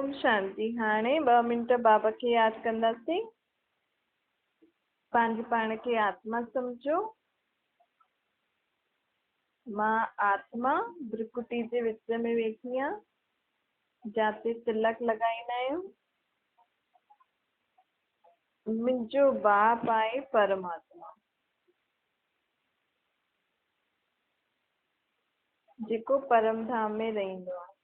ओम शांति। हाणे 2 मिंट बाबा खे याद कंदासीं। पंहिंजे पाण खे आत्मा सम्झो। मां आत्मा भ्रिकुटी जे विच में वेठी आहियां, जाते तिलक लॻाईंदा आहियूं। मुंहिंजो बाप आहे परमात्मा, जेको परम धाम में रहंदो आहे।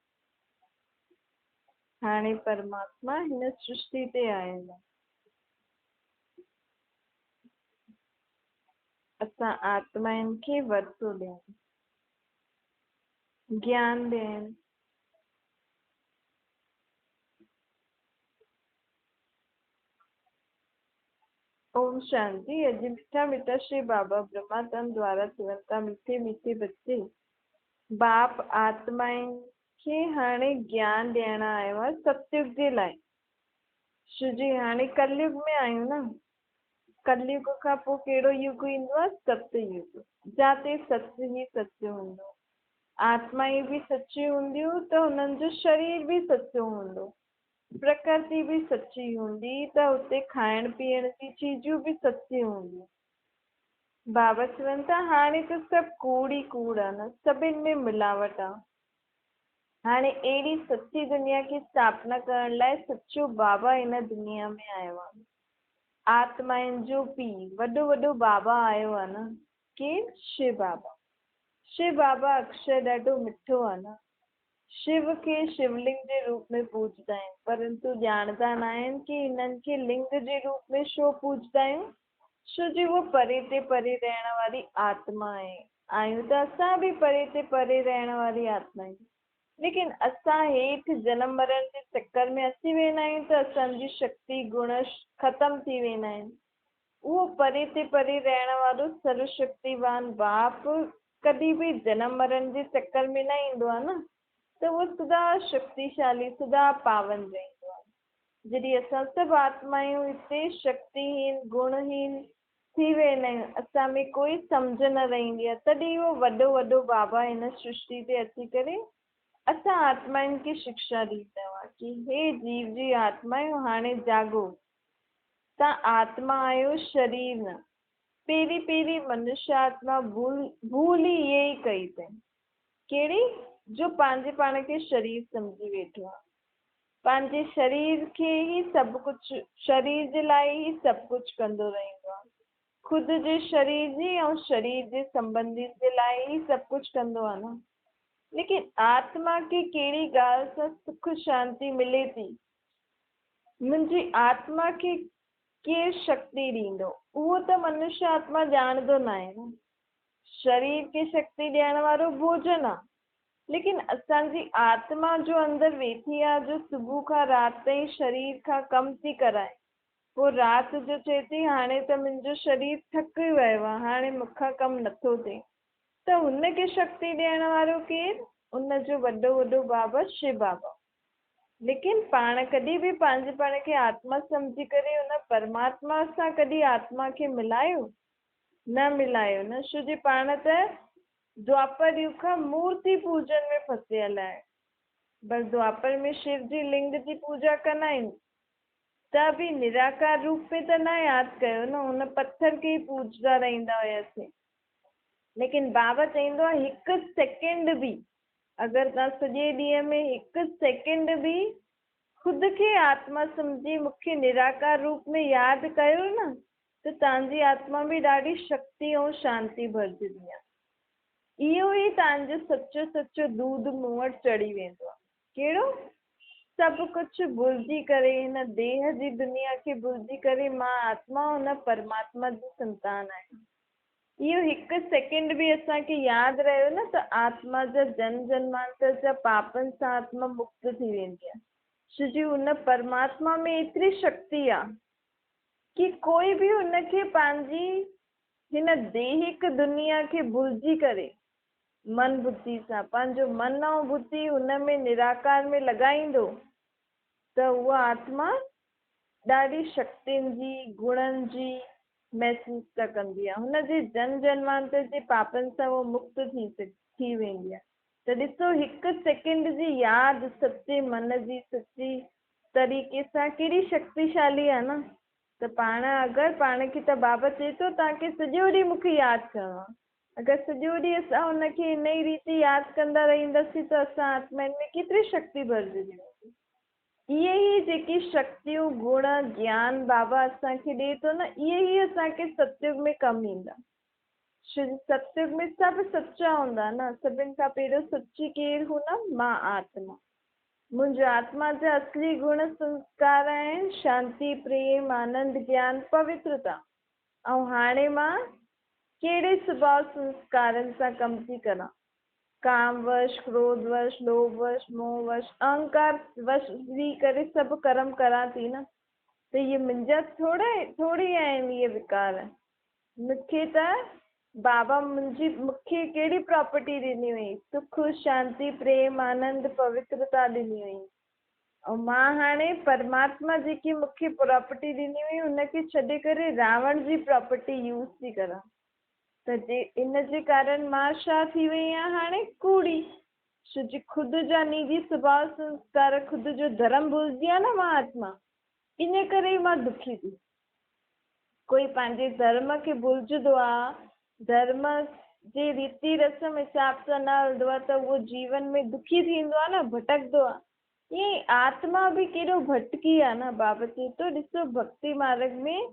हाणे परमात्मा हिन सृष्टि ते आयल आहे। असां आत्माउनि खे वरतो ॾियूं, ज्ञान ॾियनि। ओम शांति। अॼु मीठा मीठा श्री बाबा ब्रह्मातम द्वारा चवनि था, मीठे मीठे बच्चे, बाप आत्माउनि खे हाणे ज्ञान ॾियण आयो आहे सतयुग जे लाइ। जी हाणे कलयुग में आहियूं न। कलयुग खां पोइ कहिड़ो युग ईंदो आहे? सतयुग, जाते सत्य ई सत्य हूंदो। आत्माएं बि सची हूंदियूं त हुननि जो शरीर बि सचो हूंदो। प्रकृति बि सची हूंदी त उते खाइण पीअण जी चीजूं बि सची हूंदियूं। बाबा चवनि था हाणे त सभु कूड़ ई कूड़ आहे न, सभिनि में मिलावट आहे। हाणे अहिड़ी सची दुनिया की स्थापना करण लाइ सचो बाबा हिन दुनिया में आयो आहे। आत्माउनि जो पीउ वॾो वॾो बाबा आयो आहे न। केरु? शिव बाबा। शिव बाबा अक्षर ॾाढो मिठो आहे न। शिव खे शिवलिंग जे रूप में पूजदा आहिनि, परंतु ॼाणदा न आहिनि कि हिननि खे लिंग जे रूप में छो पूजदा आहियूं। छो जो वो परे ते परे रहण वारी आत्मा आहे। आहियूं त असां बि परे ते परे रहण वारी आत्मा आहियूं, लेकिन असां हेठि जनम मरण जे चक्कर में अची वेंदा आहियूं त असांजी शक्ति गुण ख़तम थी वेंदा आहिनि। उहो परे ते परे रहण वारो सर्वशक्तिवान बाप कॾहिं बि जनम मरण जे चक्कर में न ईंदो आहे न, त उहो सदा शक्तिशाली, सदा पावन रहंदो आहे। जॾहिं असां सभु आत्मायूं हिते शक्तिहीन गुणहीन थी वेंदा आहियूं, असां में कोई सम्झ न रहंदी आहे, तॾहिं उहो वॾो वॾो बाबा हिन सृष्टि ते अची करे असां आत्माउनि खे शिक्षा ॾींदा हुआ कि हे जीव जी आत्माऊं हाणे जागो। तव्हां आत्मा आहियो, शरीर न। पहिरीं पहिरीं मनुष्य आत्मा भूल ई इहे ई कई अथई। कहिड़ी? जो पंहिंजे पाण खे शरीर सम्झी वेठो आहे। पंहिंजे शरीर खे ई सभु कुझु, शरीर जे लाइ ई सभु कुझु कंदो रहंदो आहे। ख़ुदि जे शरीर जी ऐं शरीर जे संबंधी जे लाइ ई सभु कुझु कंदो आहे न। लेकिन आत्मा खे कहिड़ी ॻाल्हि सां सुख शांति मिले थी? मुंहिंजी आत्मा खे केरु शक्ति ॾींदो? उहो त मनुष्य आत्मा ॼाणंदो न आहे न। शरीर खे शक्ति ॾियण वारो भोजन आहे, लेकिन असांजी आत्मा जो अंदरि वेठी आहे, जो सुबुह खां राति ताईं शरीर खां कमु थी कराए, पोइ राति जो चए थी हाणे त मुंहिंजो शरीर थकी वियो आहे, हाणे मूंखां कमु नथो थिए। त हुनखे शक्ति ॾियण वारो केरु? उनजो वॾो वॾो बाबा शिव बाबा। लेकिन पाण कॾहिं बि पंहिंजे पाण खे आत्मा सम्झी करे उन परमात्मा सां कॾहिं आत्मा खे मिलायो न मिलायो न। छो जे पाण त द्वापर युग खां मूर्ति पूजन में फसियल आहे। बस द्वापर में शिव जी लिंग जी पूजा कंदा आहिनि, त बि निराकार रूप में त न यादि कयो न, हुन पत्थर खे ई पूजदा रहंदा हुयासीं। लेकिन बाबा चवंदो आहे हिकु सेकेंड बि, अगरि तव्हां सॼे ॾींहं में हिकु सेकेंड बि ख़ुदि खे आत्मा सम्झी मूंखे निराकार रूप में यादि कयो न, त तव्हांजी आत्मा में ॾाढी शक्ति ऐं शांति भरिजंदी आहे। इहो ई तव्हांजो सचो सचो दूध मूं वटि चढ़ी वेंदो आहे। कहिड़ो? सभु कुझु भुलिजी करे, हिन देह जी दुनिया खे भुलिजी करे मां आत्मा हुन परमात्मा जी संतान आहियां। इहो हिकु सेकेंड बि असांखे यादि रहियो न, त आत्मा जा जन्म जन्मांतर जा पापनि सां आत्मा मुक्त थी वेंदी आहे। छो जो हुन परमात्मा में एतिरी शक्ति आहे कि कोई बि हुनखे पंहिंजी हिन देहिक दुनिया खे भुलिजी करे मन बुद्धि सां पंहिंजो मन ऐं बुद्धि हुन में निराकार में लॻाईंदो, त उहा आत्मा ॾाढी शक्तियुनि जी गुणनि जी महसूस कंदी आहे। हुनजे जन्म जन्मांतर जे पापनि सां उहो मुक्त थी वेंदी आहे। त ॾिसो हिकु सेकेंड जी यादि सचे मन जी सची तरीक़े सां कहिड़ी शक्तिशाली आहे न। त पाण अगरि पाण खे त बाबा चए थो तव्हांखे सॼो ॾींहुं मूंखे यादि करिणो आहे। अगरि सॼो ॾींहुं असां हुनखे इन ई रीति यादि कंदा रहंदासीं त असां आत्माउनि में केतिरी शक्ति भरिजी वेंदी। इहे ई जेकी शक्तियूं गुण ज्ञान बाबा असांखे ॾिए थो न, इहे ई असांखे सतयुग में कमु ईंदा। सतयुग में सभु सचा हूंदा न। सभिनि खां पहिरियों सची केरु हूंदमि मां आत्मा। मुंहिंजो आत्मा जा असली गुण संस्कार आहिनि शांति प्रेम आनंद ज्ञान पवित्रता। ऐं हाणे मां कहिड़े स्वभाव संस्कारनि सां कमु थी करां? कामवश क्रोधवश लोभवश मोहवश अहंकार वश थी करे सभु कर्म करां थी न। त इहे मुंहिंजा थोड़ी आहिनि इहे विकार। मूंखे त बाबा मूंखे कहिड़ी प्रॉपर्टी ॾिनी हुई? सुख शांति प्रेम आनंद पवित्रता ॾिनी हुई। ऐं मां हाणे परमात्मा जेकी मूंखे प्रॉपर्टी ॾिनी हुई उनखे छॾे करे रावण जी प्रॉपर्टी यूज़ थी करां। त इन जे कारण मां छा थी वई आहियां हाणे? कूड़ी। छो जे ख़ुदि जा निजी स्वभाव संस्कार ख़ुदि जो धर्म भुलिजी आहे न मां आत्मा। इन करे ई मां दुखी थी। कोई पंहिंजे धर्म खे भुलिजंदो आहे, धर्म जे रीति रस्म हिसाब सां न हलंदो आहे त उहो जीवन में दुखी थींदो आहे न, भटकंदो आहे। ईअं आत्मा बि केॾो भटकी आहे न। बाबा चए थो ॾिसो भक्ति मार्ग में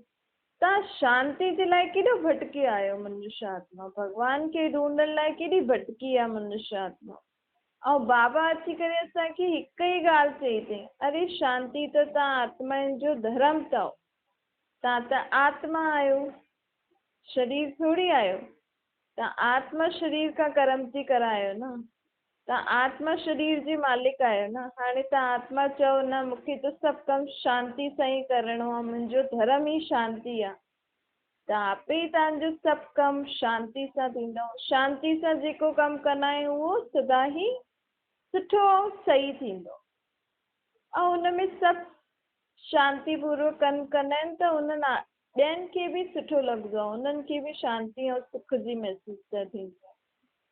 तव्हां शांति जे लाइ केॾो भटकी आहियो मनुष्य आत्मा। भॻवान खे ढूंढण लाइ केॾी भटकी आहे मनुष्य आत्मा। ऐं बाबा अची करे असांखे हिकु ई ॻाल्हि चई अथई, अरे शांति त तव्हां आत्माउनि जो धर्म अथव। तव्हां त आत्मा आहियो, शरीर थोड़ी आहियो। तव्हां आत्मा शरीर खां कर्म थी करायो न। तव्हां आत्मा शरीर जी मालिक आहियो न। हाणे तव्हां आत्मा चओ न मूंखे त सभु कमु शांति सां ई करिणो आहे, मुंहिंजो धर्म ई शांति आहे। त आपे ई तव्हांजो सभु कमु शांति सां थींदो। शांति सां जेको कमु कंदा आहियूं उहो सदा ई सुठो ऐं सही थींदो। ऐं हुनमें सभु शांतिपूर्वक कमु कंदा आहिनि त उन्हनि ॿियनि खे बि सुठो लॻंदो आहे। उन्हनि खे बि शांति ऐं सुख जी महसूस था थींदी।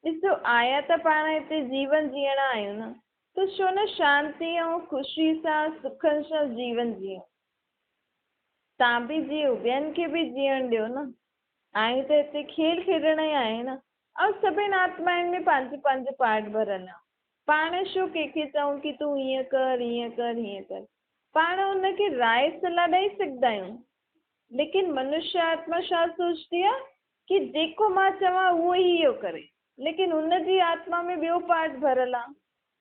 ॾिसो आया त पाण हिते जीवन जीअण आहियूं न, त छो न शांति ऐं ख़ुशी सां सुखनि सां जीवन जीऊं। तव्हां बि जियो, ॿियनि खे बि जीअण ॾियो न। आहियूं त हिते खेल खेॾण ई आहे न। ऐं सभिनि आत्माउनि में पंहिंजो पंहिंजो पार्ट भरियलु आहे। पाण छो कंहिंखे चऊं की तूं हीअं कर हीअं कर हीअं कर? पाण हुनखे राय सलाह ॾेई सघंदा आहियूं। लेकिन मनुष्य आत्मा छा सोचती आहे कि जेको मां चवां उहो ई इहो करे। लेकिन हुनजी आत्मा में ॿियो पार्ट भरियलु आहे।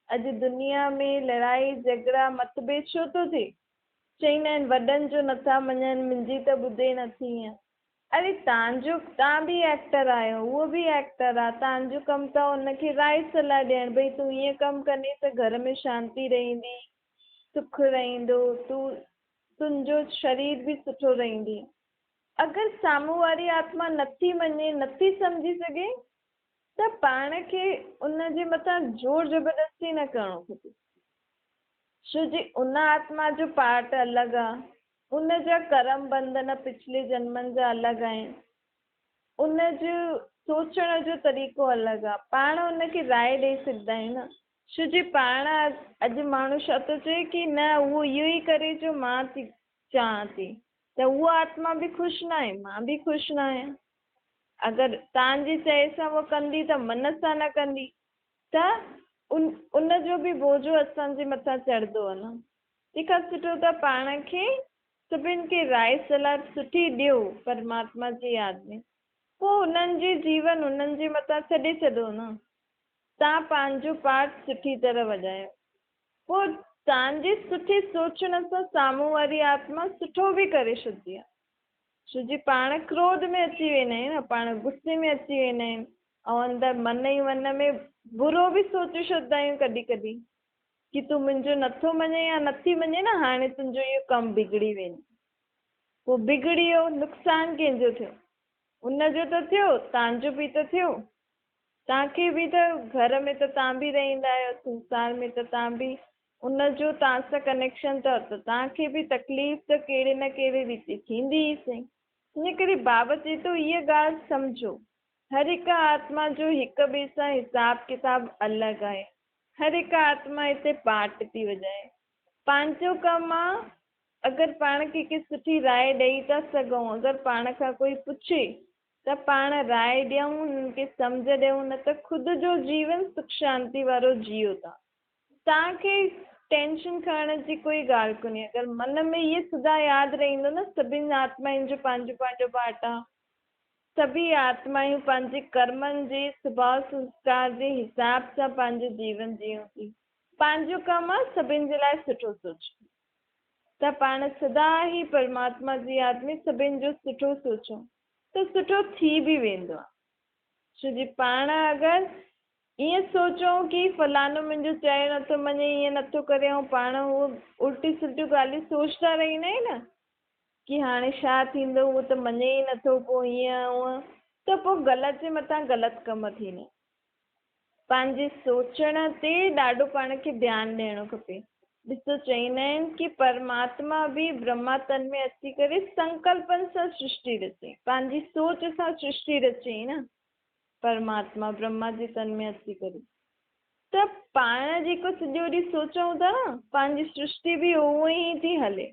अॼु दुनिया में लड़ाई झगड़ा मतभेद छो थो थिए? चईंदा आहिनि वॾनि जो नथा मञनि, मुंहिंजी त ॿुधे नथी ईअं। अरे तव्हां बि एक्टर आहियो, उहो बि एक्टर आहे। तव्हांजो कमु अथव हुनखे राय सलाह ॾियणु, भई तूं ईअं कमु कंदे त घर में शांती रहंदी, सुख रहंदो, तुंहिंजो शरीर बि सुठो रहंदी। अगरि साम्हूं वारी आत्मा नथी मञे, नथी सम्झी सघे त पाण खे उनजे मथां ज़ोर ज़बरदस्ती न करणो खपे। छो जे उन आत्मा जो पार्ट अलॻि आहे, उनजा कर्म बंधन पिछले जन्मनि जा अलॻि आहिनि, उनजो सोचण जो तरीक़ो अलॻि आहे। पाण उनखे राय ॾेई सघंदा आहियूं न। छो जे पाण अॼु माण्हू छा थो चए कि न उहो इहो ई करे जो मां थी चाहियां थी, त उहा आत्मा बि ख़ुशि न आहे, मां बि ख़ुशि न आहियां। अगरि तव्हांजी चए सां उहा कंदी त मन सां न कंदी त उनजो बि बोझो असांजे मथां चढ़ंदो आहे न। तंहिंखां सुठो त पाण खे सभिनि खे राय सलाह सुठी ॾियो परमात्मा जी यादि में। पोइ हुननि जी जीवन हुननि जे मथां छॾे छॾो न। तव्हां पंहिंजो पार्ट सुठी तरह वॼायो। पोइ तव्हांजे सुठे सोचण सां साम्हूं वारी आत्मा सुठो बि करे छॾंदी आहे। छो जे पाण क्रोध में अची वेंदा आहियूं न, पाण गुस्से में अची वेंदा आहियूं ऐं अंदरि मन ई मन में बुरो बि सोचे छॾंदा आहियूं कॾहिं कॾहिं कि तूं मुंहिंजो नथो मञे या नथी मञे न, हाणे तुंहिंजो इहो कमु बिगड़ी वेंदो। पोइ बिगड़ी वियो, नुक़सानु कंहिंजो थियो? उनजो त थियो, तव्हांजो बि त थियो। तव्हांखे बि त घर में त तव्हां बि रहंदा आहियो, संसार में त तव्हां बि उनजो तव्हां सां कनेक्शन अथव, त तव्हांखे बि तकलीफ़ त कहिड़े न कहिड़े रीति थींदी ई सही। इन करे बाबा चए थो हीअ ॻाल्हि सम्झो हर हिकु आत्मा जो हिक ॿिए सां हिसाब किताब अलॻि आहे। हर हिकु आत्मा हिते पार्ट थी वॼाए। पंहिंजो कमु आहे, अगरि पाण कंहिंखे सुठी राय ॾेई था सघूं, अगरि पाण खां कोई पुछे त पाण राय ॾियूं, उन्हनि खे सम्झ ॾियूं, न त ख़ुदि जो जीवन सुख शांति वारो जियो था। तव्हांखे टेंशन खणण जी कोई ॻाल्हि कोन्हे। अगरि मन में इहे सदा यादि रहंदो न, सभिनि आत्माउनि जो पंहिंजो पंहिंजो पार्ट आहे। सभी आत्मायूं पंहिंजे कर्मनि जे स्वभाव संस्कार जे हिसाब सां पंहिंजो जीवन जियूं थी। पंहिंजो कमु आहे सभिनि जे लाइ सुठो सोचो, त पाण सदा ई परमात्मा जी यादि में सभिनि जो सुठो सोचूं त सुठो थी बि वेंदो आहे। छो जी पाण अगरि ईअं सोचूं की फलानो मुंहिंजो चए नथो मञे, ईअं नथो करे, ऐं पाण उहो उल्टी सुल्टियूं ॻाल्हियूं सोचता रहंदा आहियूं न कि हाणे छा थींदो, उहो त मञे ई नथो, पोइ हीअं हूअं, त पोइ ग़लति जे मथां ग़लति कम थींदा। पंहिंजे सोचण ते ॾाढो पाण खे ध्यानु ॾियणो खपे। ॾिसो, चवंदा आहिनि कि परमात्मा बि ब्रह्मा तन में अची करे संकल्पनि सां सृष्टि रचे, पंहिंजी सोच सां सृष्टि रचे न परमात्मा ब्रह्मा जे तन में अची करे। त पाण जेको सॼो ॾींहुं सोचूं था न, पंहिंजी सृष्टि बि उहो ई थी हले।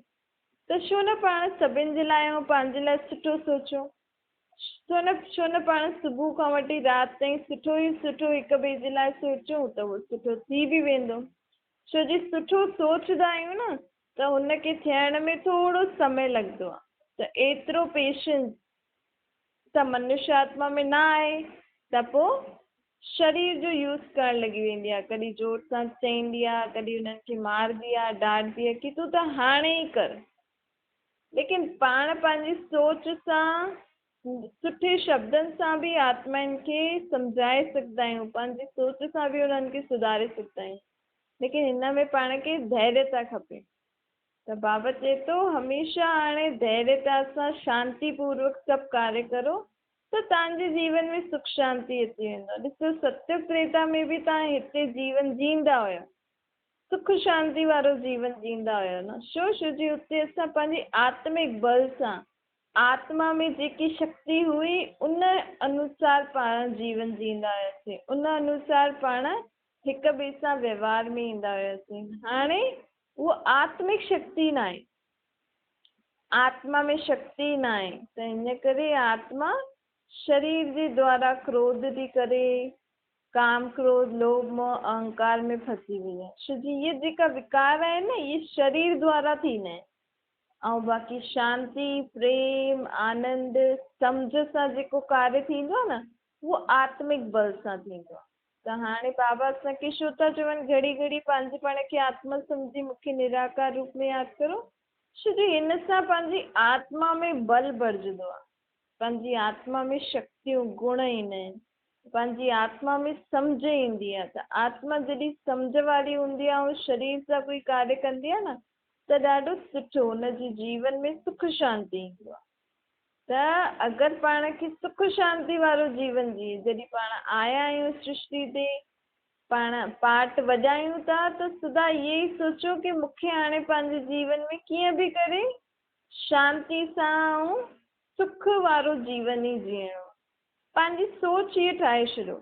त छो न पाण सभिनि जे लाइ ऐं पंहिंजे लाइ सुठो सोचूं। छो न पाण सुबुह खां वठी राति ताईं सुठो ई सुठो हिक ॿिए जे लाइ सोचूं, त उहो सुठो थी बि वेंदो। छो जी सुठो सोचंदा आहियूं न, त हुनखे थियण में थोरो समय लॻंदो आहे। त एतिरो पेशेंस त मनुष्य आत्मा में न आहे, त पोइ शरीर जो यूज़ करणु लॻी वेंदी आहे। कॾहिं जोर सां चईंदी आहे, कॾहिं हुननि खे मारदी आहे, डांटदी आहे कि तूं त हाणे ई कर। लेकिन पाण पंहिंजी सोच सां, सुठे शब्दनि सां बि आत्माउनि खे सम्झाए सघंदा आहियूं, पंहिंजी सोच सां बि उन्हनि खे सुधारे सघंदा आहियूं। लेकिन हिन में पाण खे धैर्यता खपे। त बाबा चए थो हमेशह हाणे धैर्यता सां शांतिपूर्वक सभु कार्य करो, त तव्हांजे जीवन में सुख शांति अची वेंदो। ॾिसो, सत्य त्रेता में बि तव्हां हिते जीवन जींदा हुया, सुख शांति वारो जीवन जींदा हुया न। छो जी हुते असां पंहिंजी आत्मिक बल सां, आत्मा में जेकी शक्ति हुई, उन अनुसार पाण जीवन जींदा हुयासीं, उन अनुसार पाण हिक ॿिए सां व्यवहार में ईंदा हुयासीं। हाणे उहो आत्मिक शक्ति न आहे, आत्मा में शक्ति न आहे। त हिन करे आत्मा शरीर जे द्वारा क्रोध थी करे, काम क्रोध लोभ मोह अहंकार में फंसी वई आहे। छो जी इहे जेका विकार आहिनि न, इहे शरीर द्वारा थींदा आहिनि। ऐं बाक़ी शांति प्रेम आनंद सम्झ सां जेको कार्य थींदो आहे न, उहो आत्मिक बल सां थींदो आहे। त हाणे बाबा असांखे छो था चवनि घड़ी घड़ी पंहिंजे पाण खे आत्मा सम्झी मूंखे निराकार रूप में यादि करो? छो जो हिन सां पंहिंजी आत्मा में बल भरिजंदो आहे, पंहिंजी आत्मा में शक्तियूं गुण ईंदा आहिनि, पंहिंजी आत्मा में सम्झ ईंदी आहे। त आत्मा जॾहिं सम्झ वारी हूंदी आहे ऐं शरीर सां कोई कार्य कंदी आहे न, त ॾाढो सुठो हुनजे जीवन में सुख शांति ईंदो आहे। त अगरि पाण खे सुख शांति वारो जीवन जीए, जॾहिं पाण आया आहियूं सृष्टि ते, पाण पार्ट वॼायूं था, त सदा इहे ई सोचो कि मूंखे हाणे पंहिंजे जीवन में कीअं बि करे शांति सां ऐं सुख वारो जीवन ई जीअणो। पंहिंजी सोच इहे ठाहे छॾियो।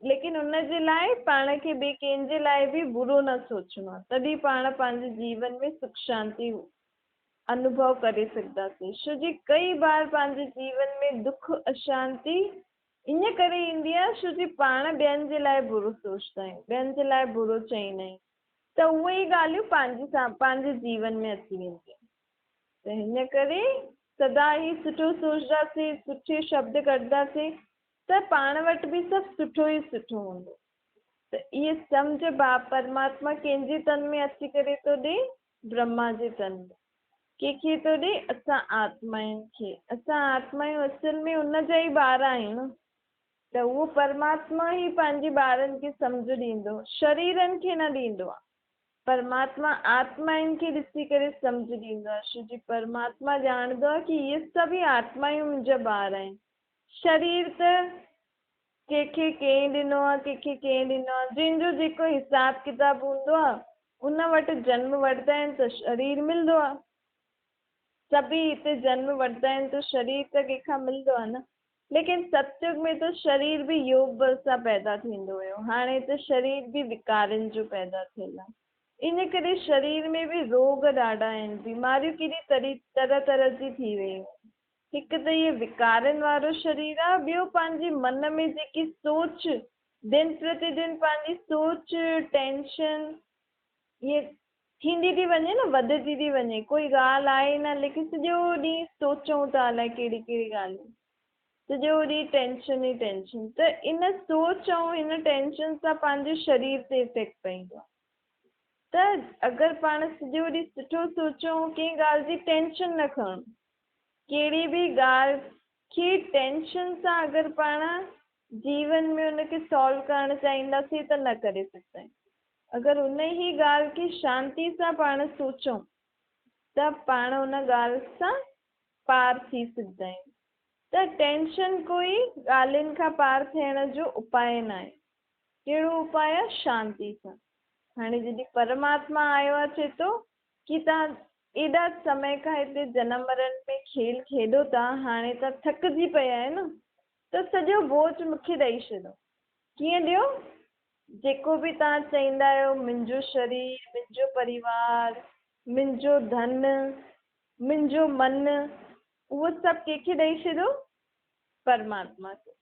लेकिन उनजे लाइ पाण खे ॿिए कंहिंजे लाइ बि बुरो न सोचणो आहे, तॾहिं पाण पंहिंजे जीवन में सुख शांति अनुभव करे सघंदासीं। छो जी कई बार पंहिंजे जीवन में दुख अशांति इन करे ईंदी आहे, छो जी पाण ॿियनि जे लाइ बुरो सोचंदा आहियूं, ॿियनि जे लाइ बुरो चईंदा आहियूं, त उहे ई ॻाल्हियूं पंहिंजे जीवन में अची वेंदियूं। त हिन करे सदा ई सुठो सोचंदासीं, सुठे शब्द कढंदासीं, त पाण वटि बि सभु सुठो ई सुठो हूंदो। त इहे सम्झ परमात्मा कंहिंजे तन में अची करे थो ॾे? ब्रह्मा जे तन में। कंहिंखे थो ॾे? असां आत्माउनि खे। असां आत्माऊं असल में उन जा ई ॿार आहियूं न। त उहो परमात्मा ई पंहिंजे ॿारनि खे सम्झ ॾींदो, शरीरनि खे न ॾींदो आहे। परमात्मा आत्माउनि खे ॾिसी करे सम्झ ॾींदो आहे। छो जी परमात्मा ॼाणंदो आहे कि इहे सभई आत्माऊं मुंहिंजा ॿार आहिनि। शरीर त कंहिंखे कंहिं ॾिनो आहे, कंहिंखे कंहिं ॾिनो आहे, जंहिंजो जेको हिसाब किताब हूंदो आहे, उन वटि जन्म वठंदा आहिनि त शरीर मिलंदो आहे। सभई हिते जन्म वठंदा आहिनि त शरीर त कंहिंखां मिलंदो आहे न। लेकिन सतयुग में तो शरीर भी योग बल सां पैदा थींदो हुयो, हाणे त शरीर भी विकारनि जो पैदा थियल आहे। इन करे शरीर में भी रोग ॾाढा आहिनि, बीमारियूं केॾी तरह तरह जी थी वयूं। हिकु त इहे विकारनि वारो शरीर आहे, ॿियो पंहिंजे मन में जेकी सोच दिन प्रतिदिन पंहिंजी सोच टेंशन ये थींदी थी वञे न, वधंदी थी वञे। कोई ॻाल्हि आहे न, लेकिन सॼो ॾींहुं सोचूं था अलाए कहिड़ी कहिड़ी ॻाल्हियूं, सॼो ॾींहुं टेंशन ई टेंशन। त इन सोच ऐं हिन टेंशन सां पंहिंजे शरीर ते इफेक्ट पवंदो आहे। त अगरि पाण सॼो ॾींहुं सुठो सोचूं, कंहिं ॻाल्हि जी टेंशन न खणूं, कहिड़ी बि ॻाल्हि खे टेंशन सां अगरि पाण जीवन में उनखे सॉल्व करणु चाहींदासीं त न करे सघंदा आहियूं। अगरि उन ई ॻाल्हि खे शांति सां पाण सोचूं त पाण उन ॻाल्हि सां पार थी सघंदा आहियूं। त टेंशन कोई ॻाल्हियुनि खां पार थियण जो उपाय न आहे। कहिड़ो उपाय आहे? शांति सां। हाणे जॾहिं परमात्मा आयो आहे, चए थो कि तव्हां एॾा समय खां हिते जनम मरण में खेल खेॾो था, हाणे त थकिजी पिया आहियो न, त सॼो बोझ मूंखे ॾेई छॾो। कीअं ॾियो? जेको बि तव्हां चईंदा आहियो, मुंहिंजो शरीर, मुंहिंजो परिवार, मुंहिंजो धन, मुंहिंजो मन, उहो सभु कंहिंखे ॾेई छॾो? परमात्मा खे।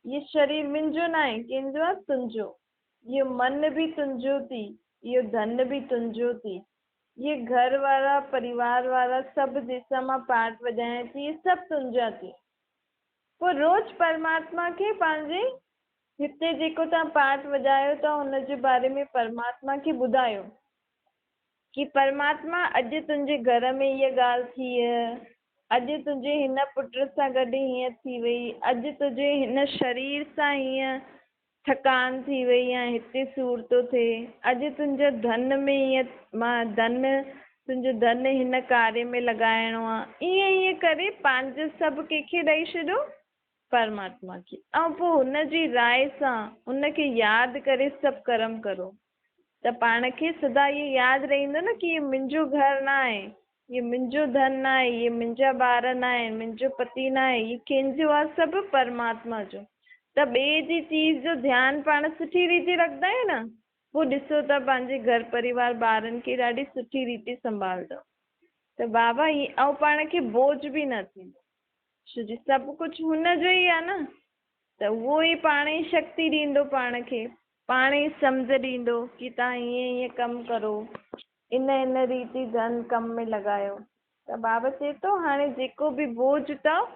ये शरीर मुंहिंजो न आहे, कंहिंजो आहे? तुंहिंजो। इहो मन बि तुंहिंजो थी, इहो धन बि तुंहिंजो थी, ये घर वारा परिवार वारा सभु जंहिंसां मां पाठ वॼायां थी, इहे सभु तुंहिंजा थी। पोइ रोज़ परमात्मा खे पंहिंजे हिते जेको तव्हां पाठ वॼायो था हुनजे बारे में परमात्मा खे ॿुधायो कि परमात्मा अॼु तुंहिंजे घर में हीअ ॻाल्हि थी आहे, अॼु तुंहिंजे हिन पुट सां गॾु हीअं थी वई, अॼु तुंहिंजे हिन शरीर सां हीअं थकान थी वई आहे, हिते सूर थो थिए, अॼु तुंहिंजे धन में हीअं मां तुंहिंजो धन हिन कार्य में लॻाइणो आहे। ईअं ईअं करे पंहिंजो सभु कंहिंखे ॾेई छॾो? परमात्मा खे। ऐं पोइ हुनजी राय सां उनखे यादि करे सभु कर्म करो त पाण खे सदा इहे यादि रहंदो न कि इहो मुंहिंजो घर न आहे, इहो मुंहिंजो धन न आहे, इहे मुंहिंजा ॿार न आहिनि, मुंहिंजो पति न आहे, इहे कंहिंजो आहे? सभु परमात्मा जो। त ॿिए जी चीज़ जो ध्यानु पाण सुठी रीति रखंदा आहियूं न, पोइ ॾिसो त पंहिंजे घर परिवार ॿारनि खे ॾाढी सुठी रीति संभालंदो। त बाबा ऐं पाण खे बोझ बि न थींदो, छो जो सभु कुझु हुनजो ई आहे न। त उहो ई पाण ई शक्ति ॾींदो, पाण खे पाण ई सम्झ ॾींदो कि तव्हां हीअं हीअं कमु करो, इन रीति धन कम में लॻायो। त बाबा चए थो हाणे जेको बि बोझ अथव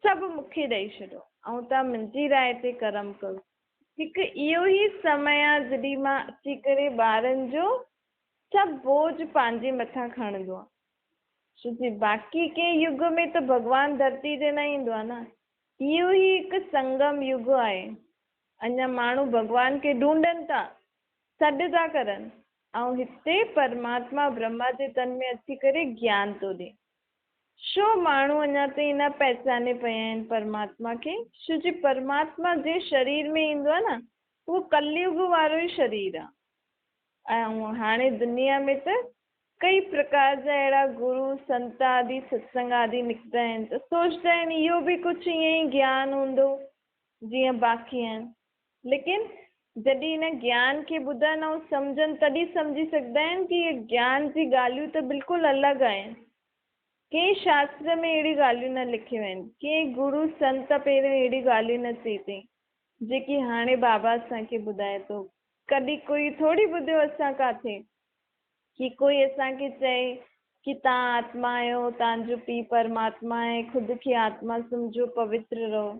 सभु मूंखे ॾेई छॾो ऐं तव्हां मुंहिंजी राय ते कर्म करो। हिकु इहो ई समय आहे जॾहिं मां अची करे ॿारनि जो सभु बोझ पंहिंजे मथां खणंदो आहे, छो कि बाक़ी कंहिं युग में त भॻवानु धरती ते न ईंदो आहे न। इहो ई हिकु संगम युग आहे। अञा माण्हू भॻवान खे ढूंढनि था, सॾु था करनि, ऐं हिते परमात्मा ब्रह्मा जे तन में अची करे ज्ञान थो ॾे। छो माण्हू अञा ताईं न पहचाने पिया आहिनि परमात्मा खे? छो जो परमात्मा जे शरीर में ईंदो आहे न, उहो कलयुग वारो ई शरीर आहे। ऐं हाणे दुनिया में त कई प्रकार जा अहिड़ा गुरू संत आदि सत्संग आदि निकिता आहिनि, त सोचदा आहिनि इहो बि कुझु ईअं ई ज्ञान हूंदो जीअं बाक़ी आहिनि। लेकिन जॾहिं हिन ज्ञान खे ॿुधनि ऐं सम्झनि तॾहिं सम्झी सघंदा आहिनि कि इहे ज्ञान जी ॻाल्हियूं त बिल्कुलु अलॻि आहिनि। कंहिं शास्त्र में अहिड़ी ॻाल्हियूं न लिखियूं आहिनि, कंहिं गुरू संत पहिरियों अहिड़ी ॻाल्हियूं न चई अथई जेकी हाणे बाबा असांखे ॿुधाए थो। कॾहिं कोई थोरी ॿुधियो असां किथे कि कोई असांखे चए कि तव्हां आत्मा आहियो, तव्हांजो पीउ परमात्मा आहे, ख़ुदि खे आत्मा सम्झो, पवित्र रहो।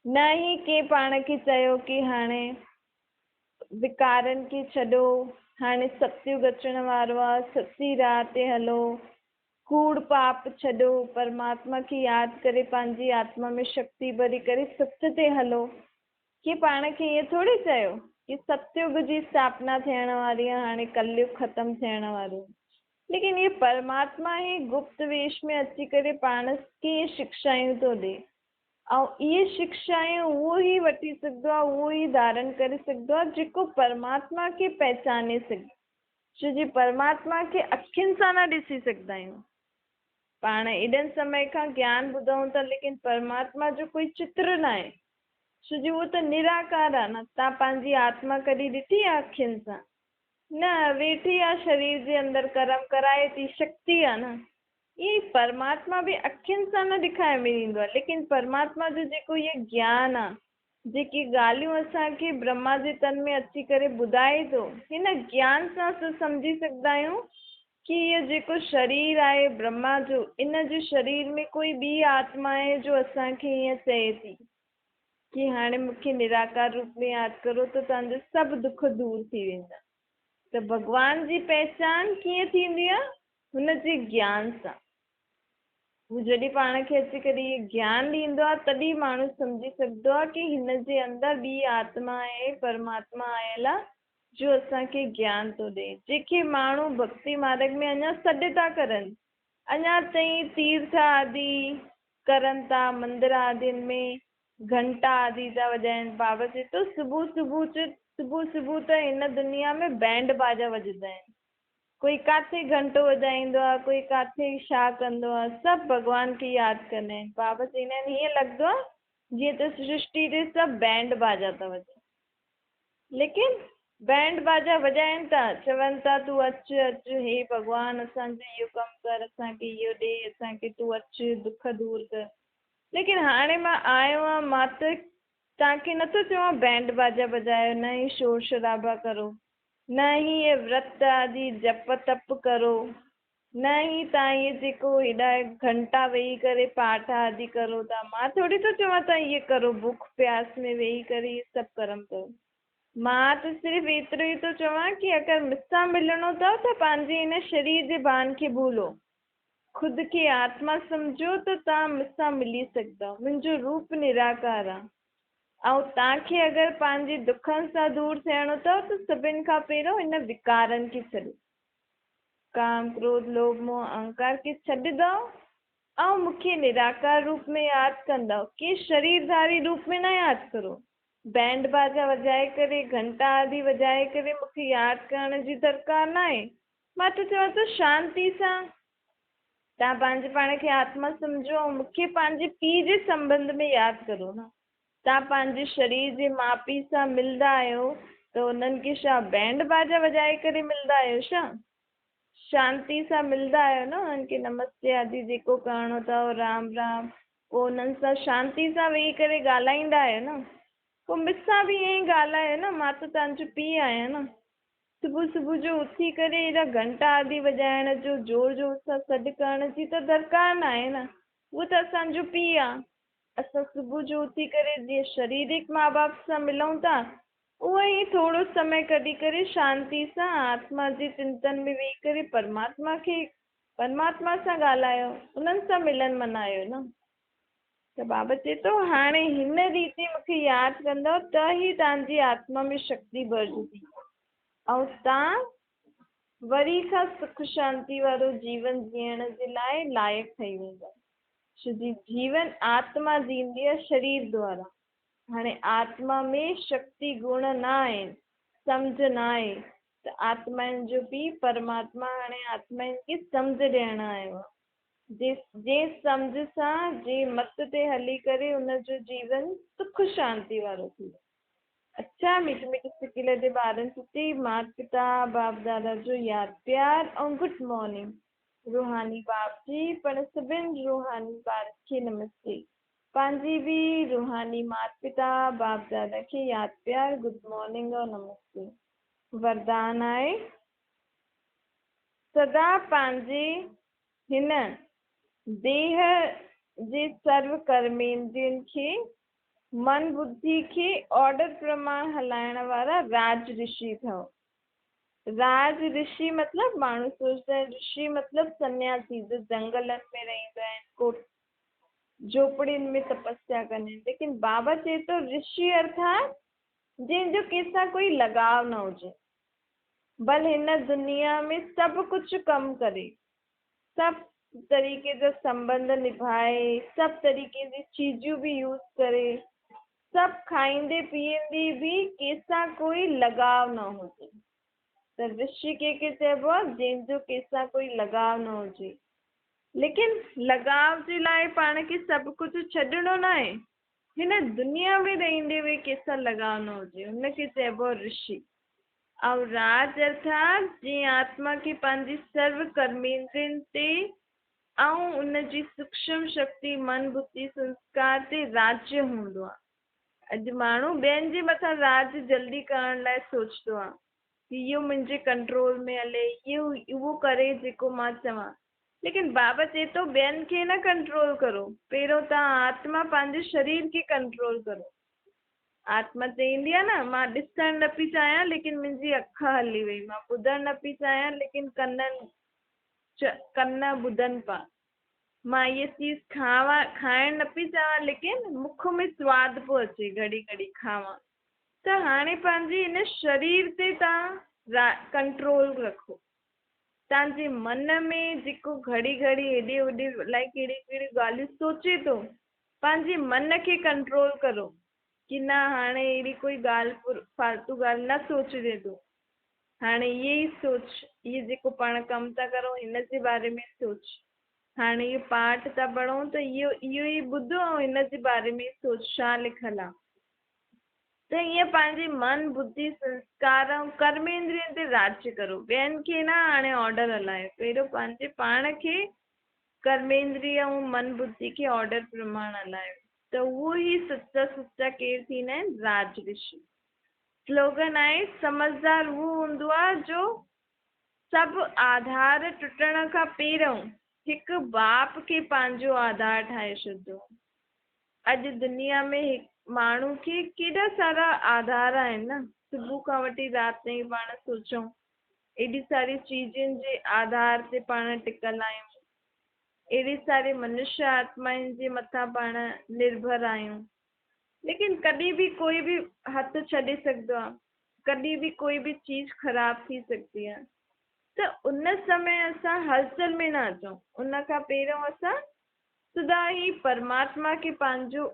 न ई कंहिं पाण खे चयो कि हाणे विकारनि खे छॾो, हाणे सतयुग अचण वारो आहे, सच्ची राह ते हलो, कूड़ पाप छॾो, परमात्मा खे यादि करे पंहिंजी आत्मा में शक्ति भरी करे सच ते हलो। कि पाण खे ईअं थोरी चयो कि सतयुग जी स्थापना थियण वारी आहे, हाणे कलयुग ख़तमु थियण वारो। लेकिन ये परमात्मा ई गुप्त वेश में अची करे पाण खे शिक्षायूं थो ॾे, ऐं इहे शिक्षायूं उहो ई वठी सघंदो आहे, उहो ई धारण करे सघंदो आहे जेको परमात्मा खे पहचाने सघे। छो जो परमात्मा खे अखियुनि सां न ॾिसी सघंदा आहियूं, पाण एॾनि समय खां ज्ञान ॿुधूं था, लेकिन परमात्मा जो कोई चित्र न आहे, छो जो उहो त निराकार आहे न। तव्हां पंहिंजी आत्मा कॾहिं ॾिठी आहे अखियुनि सां? न, वेठी आहे शरीर जे अंदरि, कर्म कराए थी, शक्ति आहे न। ईअं ई परमात्मा बि अखियुनि सां न ॾेखारे में ईंदो आहे, लेकिन परमात्मा जो जेको इहो ज्ञान आहे, जेकी ॻाल्हियूं असांखे ब्रह्मा जे तन में अची करे ॿुधाए थो, हिन ज्ञान सां असां सम्झी सघंदा आहियूं कि इहो जेको शरीर आहे ब्रह्मा जो, इन जे शरीर में कोई ॿी आत्मा आहे जो असांखे ईअं चए थी कि हाणे मूंखे निराकार रूप में यादि करो त तव्हांजा सभु दुख दूर थी वेंदा। त भॻवान जी पहचान कीअं थींदी आहे? हुन जे ज्ञान सां। हू जॾहिं पाण खे अची करे इहे ज्ञान ॾींदो आहे, तॾहिं माण्हू सम्झी सघंदो आहे कि हिन जे अंदरि ॿी आत्मा आहे, परमात्मा आयल आहे जो असांखे ज्ञान थो ॾे। जेके माण्हू भक्ति मार्ग में अञा सॾु था करनि, अञा ताईं तीर्थ आदि करनि था, मंदिर आदियुनि में घंटा आदि था वॼाइनि। बाबा चए थो सुबुह सुबुह त हिन दुनिया में बैंड बाजा वॼंदा आहिनि। कोई काथे घंटो वॼाईंदो आहे, कोई काथे छा कंदो आहे, सभु भॻवान खे यादि कंदा आहिनि। बाबा चवंदा आहिनि हीअं लॻंदो आहे जीअं त सृष्टि ते सभु बैंड बाजा था वॼनि, लेकिन बैंड बाजा वॼाइनि था, चवनि था तूं अचु अचु, हे भॻवान असांजो इहो कमु कर, असांखे इहो ॾे, असांखे तूं अचु, दुख दूर कर। लेकिन हाणे मां आयो आहियां, मां त तव्हांखे नथो चवां बैंड बाजा वॼायो, न ई शोर शराबा करो, न ही ये व्रत आदि जप तप करो, न ही तव्हां इहे जेको हेॾा घंटा वेही करे पाठ आदि करो था। मां थोरी थो चवां तव्हां इहे करो, बुख प्यास में वेही करे इहे सभु कर्म करो। मां त सिर्फ़ु एतिरो ई थो चवां कि अगरि मूंसां मिलणो अथव त पंहिंजे हिन शरीर जे भान खे भूलो, ख़ुदि खे आत्मा सम्झो त तव्हां मूंसां मिली सघंदव। मुंहिंजो रूप निराकार आहे, ऐं तव्हांखे अगरि पंहिंजे दुखनि सां दूर थियणो अथव त सभिनि खां पहिरियों हिन विकारनि खे छॾो, काम क्रोध लोभ मोह अहंकार खे छॾंदव ऐं मूंखे निराकार रूप में यादि कंदव। कि शरीरधारी रूप में न यादि करो, बैंड बाजा वॼाए करे, घंटा आदि वॼाए करे मूंखे यादि करण जी दरकार न आहे। मां त चवां थो शांती सां तव्हां पंहिंजे पाण खे आत्मा सम्झो ऐं मूंखे पंहिंजे पीउ जे संबंध में यादि करो न। तव्हां पंहिंजे शरीर जे माउ पीउ सां मिलंदा आहियो त उन्हनि खे छा बैंड बाजा वॼाए करे मिलंदा आहियो छा? शांती सां मिलंदा आहियो न, उन्हनि खे नमस्ते आदि जेको करिणो अथव, राम राम, पोइ उन्हनि सां शांती सां वेही करे ॻाल्हाईंदा आहियो न। पोइ मूंसां बि ईअं ई ॻाल्हायो न, मां त तव्हांजो पीउ आहियां न। सुबुह सुबुह जो उथी करे हेॾा घंटा आदि वॼाइण जो, जोर जोर सां सॾु करण जी त दरकार न आहे न। उहो त असांजो पीउ आहे। असां सुबुह जो उथी करे जीअं शारीरिक माउ बाप सां मिलूं था, उहो ई थोरो समय कढी करे शांती सां आत्मा जे चिंतन में वेही करे परमात्मा सां ॻाल्हायो, उन्हनि सां मिलन मनायो न। त बाबा चए थो हाणे हिन रीति मूंखे यादि कंदव त ई तव्हांजी आत्मा में शक्ति भरजंदी ऐं तव्हां वरी खां सुख शांती वारो जीवन जीअण जे लाइ लाइक़ु ठही वेंदा। छो जी जीवन आत्मा जींदी आहे शरीर द्वारा। हाणे आत्मा में शक्ति गुण न आहिनि, सम्झ न आहे, त आत्माउनि जो बि परमात्मा हाणे आत्माउनि खे सम्झ ॾियणु आयो आहे। जे सम्झ सां, जे मत ते हली करे उनजो जीवन सुख शांती वारो थी वियो। अच्छा, मीठे मीठे सिकीले जे ॿारनि सुठी माता पिता बाप दादा जो यादि प्यार ऐं गुड मॉर्निंग। रूहानी बाप जी पण सभिनि रूहानी ॿारनि खे नमस्ते। पंहिंजी बि रूहानी माता पिता बाप दादा खे यादि प्यार, गुड मॉर्निंग और नमस्ते। वरदान आहे सदा पंहिंजे हिन देह जे सर्व कर्मेंद्रियनि खे मन बुद्धि खे ऑर्डर प्रमाण हलाइण वारा राज ऋषि अथव। राज ऋषि मतिलबु माण्हू सोचंदा आहिनि ऋषि मतिलबु सन्यासी जो जंगलनि में रहंदा आहिनि, को झोपड़ियुनि में तपस्या कंदा आहिनि, लेकिन बाबा चए थो ऋषि अर्थात जंहिंजो कंहिंसां कोई लगाव न हुजे, भले हिन दुनिया में सभु कुझु कमु करे, सभु तरीक़े जा संबंध निभाए, सभु तरीक़े जी चीजूं बि यूज़ करे, सभु खाईंदे पीअंदे बि कंहिंसां कोई लगाव न हुजे। त ऋषि कंहिंखे चइबो आहे जंहिंजो कंहिंसां कोई लगाव न हुजे। लेकिन लगाव जे लाइ पाण खे सभु कुझु छॾिणो न आहे। हिन दुनिया में रहंदे हुए कंहिंसां लगाव न हुजे, हुनखे चइबो आहे ऋषि। ऐं राज अर्थात जीअं आत्मा खे पंहिंजी सर्व कर्मेंद्रियनि ते ऐं उनजी सूक्ष्म शक्ति मन बुद्धि संस्कार ते राज्य हूंदो आहे। अॼु माण्हू ॿियनि जे मथां राज जल्दी करण लाइ सोचंदो आहे कि इहो मुंहिंजे कंट्रोल में हले, इहो उहो करे जेको मां चवां। लेकिन बाबा चए थो ॿियनि खे न कंट्रोल करो, पहिरियों तव्हां आत्मा पंहिंजे शरीर खे कंट्रोल करो। आत्मा चईंदी आहे न, मां ॾिसण न पई चाहियां लेकिन मुंहिंजी अख हली वई, मां ॿुधण न पई चाहियां लेकिन कन ॿुधनि पिया, मां इहा चीज़ खाइण न पई चाहियां लेकिन मुख में सवादु पियो अचे, घड़ी घड़ी खावां। त हाणे पंहिंजे हिन शरीर ते तव्हां कंट्रोल रखो। तव्हांजे मन में जेको घड़ी घड़ी हेॾे होॾे अलाए कहिड़ी कहिड़ी ॻाल्हियूं सोचे थो, पंहिंजे मन खे कंट्रोल करो कि न हाणे अहिड़ी कोई ॻाल्हि फालतू ॻाल्हि न सोचिजे तूं, हाणे इहे ई सोच, इहे जेको पाण कमु था करूं हिन जे बारे में सोच, हाणे इहो पाठ था पढ़ूं त इहो ई ॿुधो ऐं हिन जे बारे में सोच छा लिखियलु आहे। त ईअं पंहिंजे मन बुद्धि संस्कार ऐं कर्मेंद्रियनि ते राज्य करो, ॿियनि खे न हाणे ऑर्डर हलायो, पहिरियों पंहिंजे पाण खे कर्मेंद्रिय ऐं मन बुद्धि खे ऑर्डर प्रमाण हलायो। त उहो ई सच्चा केरु थींदा आहिनि, राज ऋषि। स्लोगन आहे, समझदार उहो हूंदो आहे जो सभु आधार टुटण खां पहिरियों हिकु बाप खे पंहिंजो आधार ठाहे छॾियो। अॼु दुनिया में हिकु माण्हू खे केॾा सारा आधार आहिनि न, सुबुह खां वठी राति ताईं पाण सोचूं एॾी सारी चीज़ुनि जे आधार ते पाण टिकल आहियूं, अहिड़ी सारी मनुष्य आत्माउनि जे मथां पाण निर्भर आहियूं। लेकिन कॾहिं बि कोई बि हथु छॾे सघंदो आहे, कॾहिं बि कोई बि चीज़ ख़राब थी सघंदी आहे। त उन समय असां हलचल में न अचूं, उन खां पहिरियों असां सदा ही परमात्मा खे पंहिंजो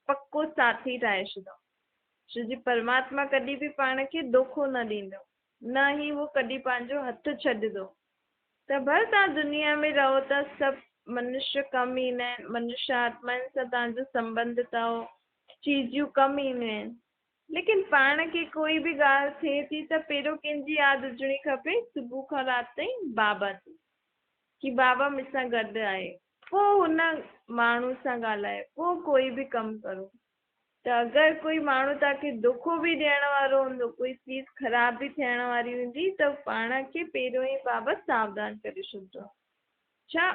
पक्को साथी ठाहे छॾियो, छो जो परमात्मा कॾहिं बि पाण खे धोखो न ॾींदो, न ही उहो कॾहिं पंहिंजो हथु छॾंदो। त भले तव्हां दुनिया में रहो था, सभु मनुष्य कमु ईंदा आहिनि, मनुष्य आत्माउनि सां तव्हांजो संबंध अथव, चीज़ूं कमु ईंदियूं आहिनि, लेकिन पाण खे कोई बि ॻाल्हि थिए थी त पहिरियों कंहिंजी यादि हुजणी खपे, सुबुह खां राति ताईं बाबा जी, कि बाबा मूंसां गॾु आहे, पोइ हुन माण्हू सां ॻाल्हाए, पोइ कोई बि कमु करो। त अगरि कोई माण्हू तव्हांखे धोखो बि ॾियण वारो हूंदो, कोई चीज़ ख़राब बि थियण वारी हूंदी, त पाण खे पहिरियों ई बाबा सावधान करे छॾिजो। छा